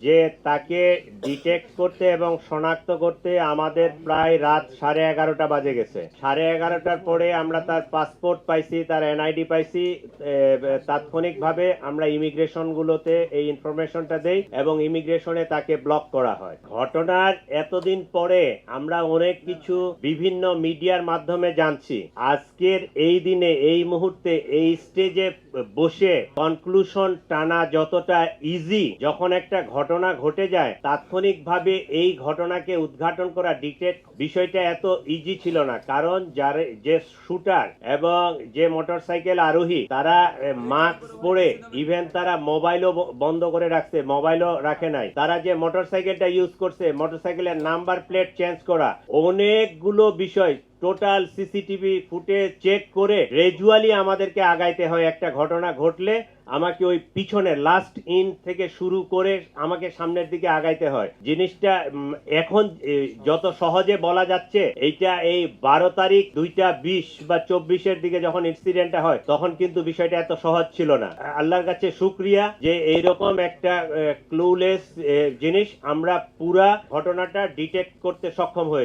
যে তাকে ডিটেক্ট করতে এবং শনাক্ত করতে আমাদের প্রায় রাত 11:30 বাজে গেছে। 11:30টার পরে আমরা তার পাসপোর্ট পাইছি, তার এনআইডি পাইছি। তাৎক্ষণিকভাবে আমরা ইমিগ্রেশন গুলোতে এই ইনফরমেশনটা দেই এবং ইমিগ্রেশনে তাকে ব্লক করা হয়। ঘটনার এতদিন পরে আমরা অনেক কিছু বিভিন্ন মিডিয়ার মাধ্যমে জানছি। আজকের এই দিনে, এই মুহূর্তে, এই স্টেজে বসে কনক্লুশন টানা যতটা ইজি, যখন একটা ঘটনা ঘটে যায় তাৎক্ষণিকভাবে এই ঘটনাকে উদ্ঘাটন করা, ডিটেক্ট বিষয়টা এত ইজি ছিল না। কারণ যে শুটার এবং যে মোটরসাইকেল আরোহী তারা মাস্ক পরে, ইভেন তারা মোবাইলও বন্ধ করে রাখছে, মোবাইলও রাখে নাই। তারা যে মোটরসাইকেলটা ইউজ করছে, মোটরসাইকেলের নাম্বার প্লেট চেঞ্জ করা, অনেকগুলো বিষয় টোটাল সিসিটিভি ফুটেজ চেক করে গ্রাজুয়ালি আমাদেরকে আগাইতে হয়। একটা ঘটনা ঘটলে আমাকে ওই পিছনে লাস্ট ইন থেকে শুরু করে আমাকে সামনের দিকে আগাইতে হয়। জিনিসটা এখন যত সহজে বলা যাচ্ছে, এইটা এই 12 তারিখ 2:20 বা 24-এর দিকে যখন ইনসিডেন্টটা হয় তখন কিন্তু বিষয়টা এত সহজ ছিল না। আল্লাহর কাছে শুকরিয়া যে এইরকম একটা ক্লুলেস জিনিস আমরা পুরা ঘটনাটা ডিটেক্ট করতে সক্ষম হয়েছে।